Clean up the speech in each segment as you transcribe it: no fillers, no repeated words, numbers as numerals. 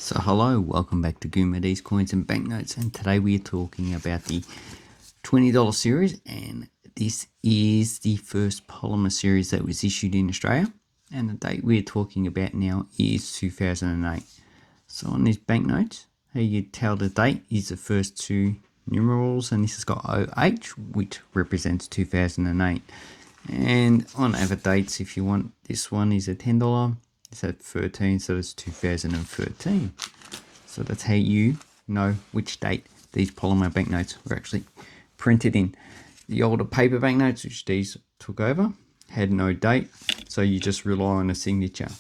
So hello, welcome back to Goomadies Coins and Banknotes, and today we are talking about the $20 series, and this is the first polymer series that was issued in Australia, and the date we're talking about now is 2008. So on these banknotes, how you tell the date is the first two numerals, and this has got OH, which represents 2008. And on other dates, if you want, this one is a $10. It's at 13, so it's 2013. So that's how you know which date these polymer banknotes were actually printed in. The older paper banknotes, which these took over, had no date, so you just rely on a signature.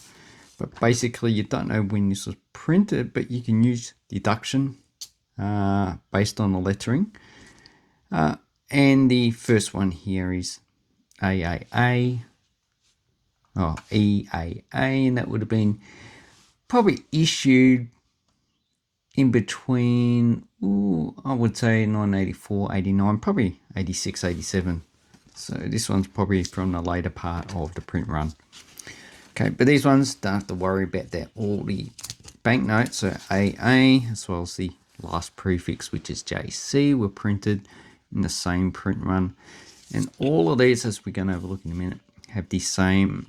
But basically, you don't know when this was printed, but you can use deduction based on the lettering. And the first one here is AAA. EAA, and that would have been probably issued in between, I would say 1984, 89, probably 86, 87. So this one's probably from the later part of the print run. Okay, but these ones don't have to worry about that. All the banknotes, so AA, as well as the last prefix, which is JC, were printed in the same print run. And all of these, as we're going to have a look in a minute, have the same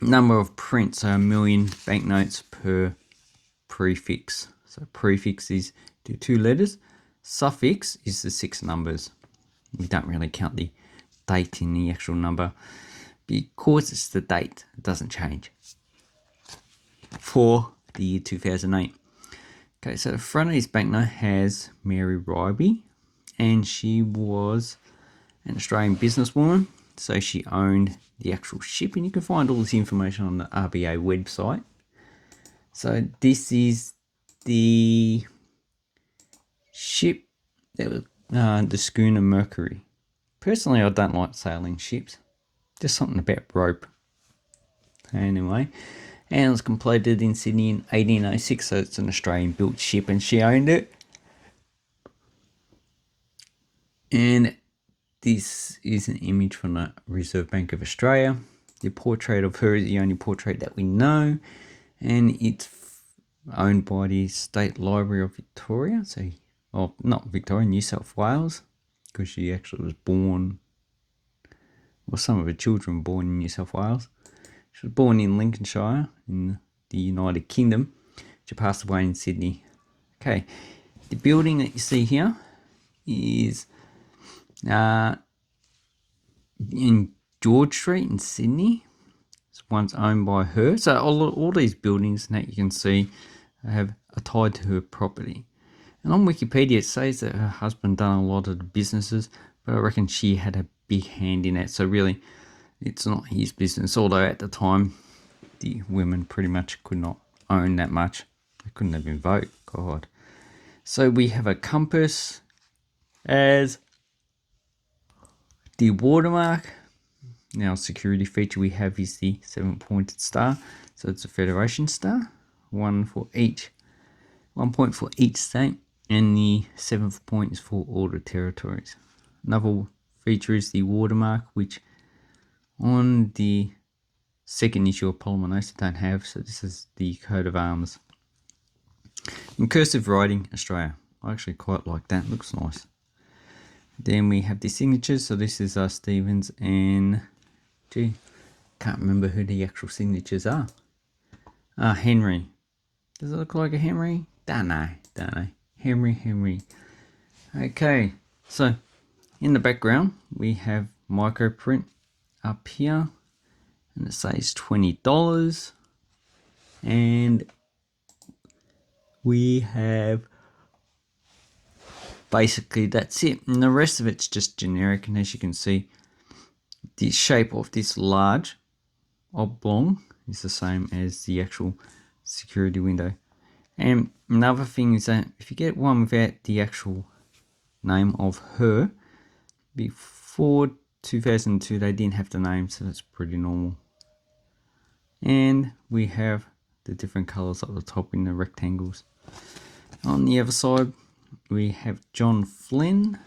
number of prints, so 1 million banknotes per prefix. So prefix is the 2 letters, suffix is the 6 numbers. We don't really count the date in the actual number because it's the date, it doesn't change for the year 2008. Okay, so the front of this banknote has Mary Ryby, and she was an Australian businesswoman, so she owned the actual ship, and you can find all this information on the RBA website. So this is the ship that was the schooner Mercury. Personally, I don't like sailing ships. Just something about rope. Anyway, and it was completed in Sydney in 1806, so it's an Australian built ship, and she owned it. And this is an image from the Reserve Bank of Australia. The portrait of her is the only portrait that we know, and it's owned by the State Library of Victoria. So, well, not Victoria, New South Wales, because she actually was born, well, some of her children were born in New South Wales. She was born in Lincolnshire in the United Kingdom. She passed away in Sydney. Okay, the building that you see here is in George Street in Sydney. It's once owned by her. So all these buildings that you can see are tied to her property. And on Wikipedia it says that her husband done a lot of the businesses, but I reckon she had a big hand in it. So really, it's not his business. Although at the time, the women pretty much could not own that much. They couldn't even vote. God. So we have a compass as the watermark. Now, security feature we have is the 7-pointed star. So it's a Federation star, one point for each state, and the 7th point is for all the territories. Another feature is the watermark, which on the second issue of Polymer Notes I don't have. So this is the coat of arms. In cursive writing, Australia. I actually quite like that. Looks nice. Then we have the signatures. So this is Stevens and, gee, can't remember who the actual signatures are. Henry. Does it look like a Henry? Don't know. Henry. Okay, so in the background we have microprint up here, and it says $20, and we have basically that's it, and the rest of it's just generic. And as you can see, the shape of this large oblong is the same as the actual security window. And another thing is that if you get one without the actual name of her, before 2002 they didn't have the name, so that's pretty normal. And we have the different colors at the top in the rectangles. On the other side we have John Flynn,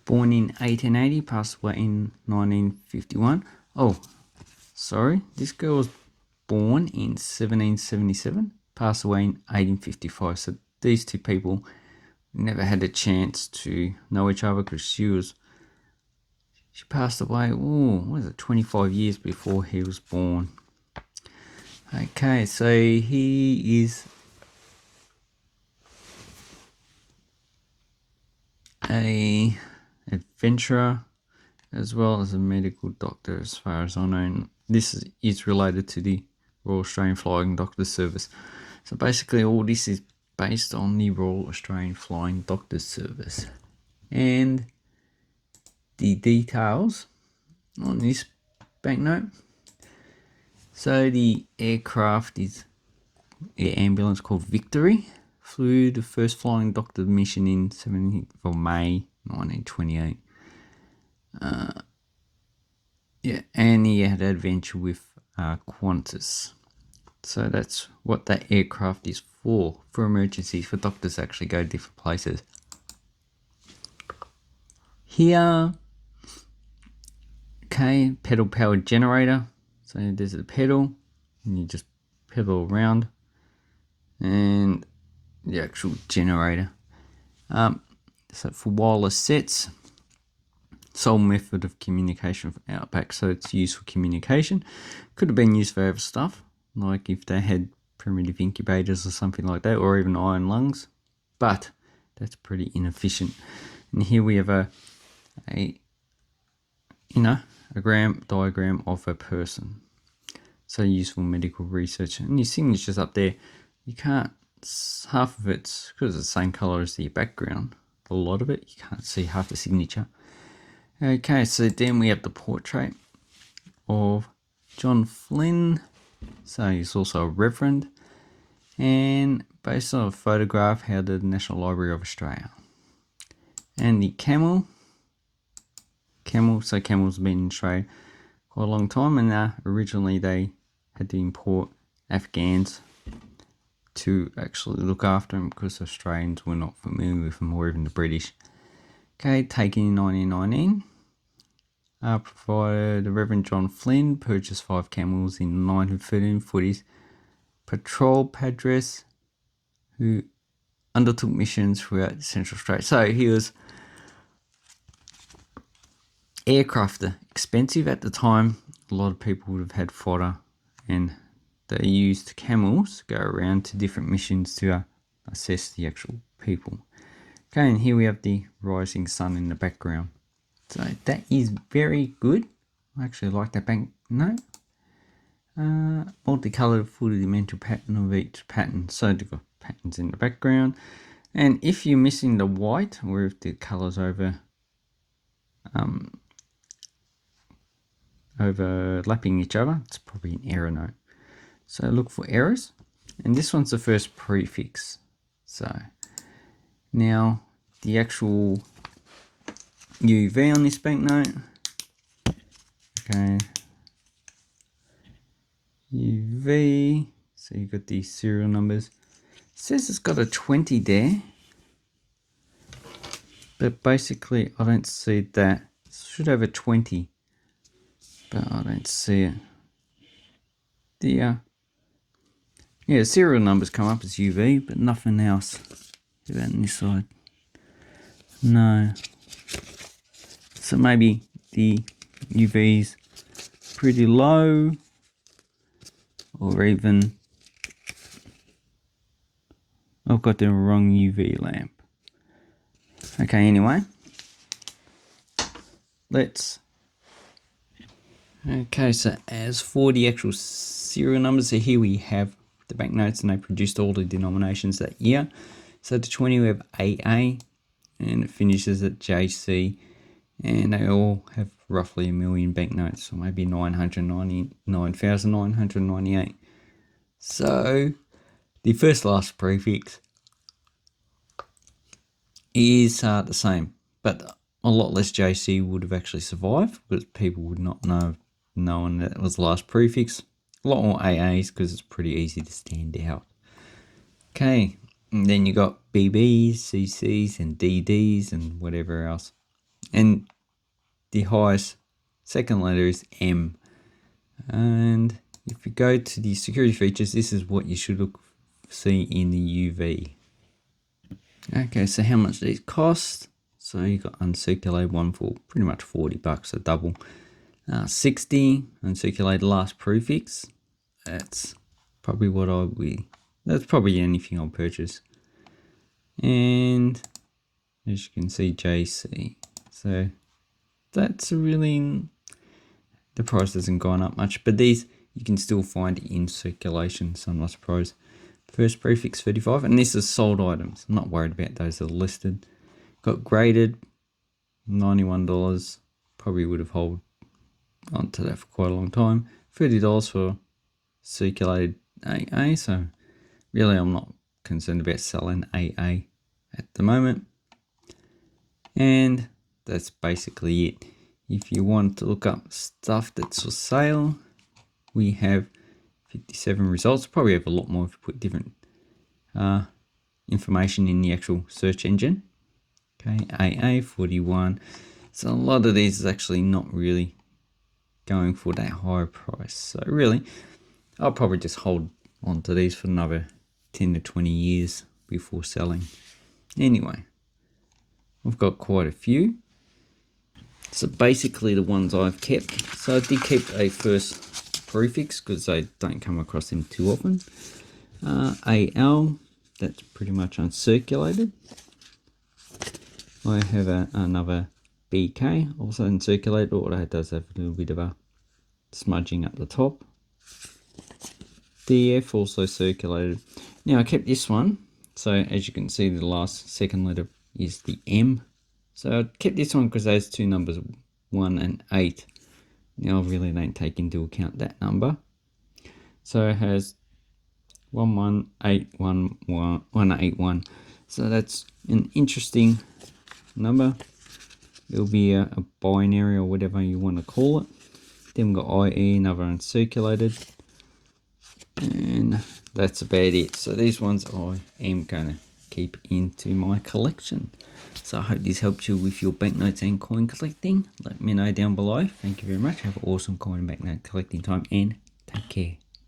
born in 1880, passed away in 1951. Oh, sorry, this girl was born in 1777, passed away in 1855. So these two people never had a chance to know each other because she passed away, what was it, 25 years before he was born. Okay, so he is a adventurer as well as a medical doctor, as far as I know. This is related to the Royal Australian Flying Doctors Service. So basically all this is based on the Royal Australian Flying Doctors Service. And the details on this banknote. So the aircraft is an ambulance called Victory. Flew the first flying doctor mission in 17th of May 1928. And he had an adventure with Qantas. So that's what that aircraft is for emergencies, for doctors to actually go to different places. Here, okay, pedal powered generator. So there's a pedal, and you just pedal around, and the actual generator. So for wireless sets, sole method of communication from Outback, so it's used for communication. Could have been used for other stuff, like if they had primitive incubators or something like that, or even iron lungs, but that's pretty inefficient. And here we have a diagram of a person. So useful medical research. And your signature's up there. You can't, half of it's because it's the same color as the background. A lot of it, you can't see half the signature. Okay, so then we have the portrait of John Flynn. So he's also a reverend. And based on a photograph held at the National Library of Australia. And the camel, so camels have been in Australia quite a long time, and originally they had to import Afghans to actually look after them because Australians were not familiar with them, or even the British. Okay, taken in 1919. Provided the Reverend John Flynn purchased 5 camels in 1913 for his patrol padres who undertook missions throughout Central Australia. So he was aircraft, expensive at the time. A lot of people would have had fodder, and they used camels to go around to different missions to assess the actual people. Okay, and here we have the rising sun in the background. So that is very good. I actually like that banknote. Multicoloured full dimensional pattern of each pattern. So they've got patterns in the background. And if you're missing the white, or if the colours overlapping each other, it's probably an error note. So look for errors. And this one's the first prefix. So now the actual UV on this banknote. Okay. UV. So you've got these serial numbers. It says it's got a 20 there. But basically I don't see that. It should have a 20. But I don't see it. The serial numbers come up as UV, but nothing else. What about on this side? No. So maybe the UV's pretty low, or even I've got the wrong UV lamp. Okay, anyway, okay, so as for the actual serial numbers, so here we have the banknotes, and they produced all the denominations that year. So the 20 we have AA, and it finishes at JC, and they all have roughly 1 million banknotes, so maybe 999,998. So the first last prefix is the same, but a lot less JC would have actually survived because people would not know knowing that it was the last prefix. A lot more AAs because it's pretty easy to stand out. Okay, and then you got BBs, CCs, and DDs, and whatever else. And the highest second letter is M. And if you go to the security features, this is what you should look see in the UV. Okay, so how much these cost? So you got uncirculated one for pretty much $40, a double. 60 uncirculated last prefix. That's probably what I would. That's probably anything I'll purchase. And as you can see, JC. So that's really, the price hasn't gone up much, but these you can still find in circulation, so I'm not surprised. First prefix 35, and this is sold items. I'm not worried about those that are listed. Got graded $91. Probably would have held onto that for quite a long time. $30 for circulated AA, so really I'm not concerned about selling AA at the moment. And that's basically it. If you want to look up stuff that's for sale, we have 57 results. Probably have a lot more if you put different information in the actual search engine. Okay, AA 41. So a lot of these is actually not really going for that higher price. So really, I'll probably just hold on to these for another 10 to 20 years before selling. Anyway, I've got quite a few. So basically the ones I've kept. So I did keep a first prefix because I don't come across them too often. AL, that's pretty much uncirculated. I have another BK, also uncirculated, although it does have a little bit of a smudging at the top. DF, also circulated. Now I kept this one, so as you can see the second letter is the M. So I kept this one because those two numbers, 1 and 8. Now I really don't take into account that number. So it has 1181181. So that's an interesting number. It'll be a binary or whatever you want to call it. Then we've got IE, another uncirculated. And that's about it. So these ones I am going to keep into my collection. So I hope this helps you with your banknotes and coin collecting. Let me know down below. Thank you very much. Have an awesome coin and banknote collecting time, and take care.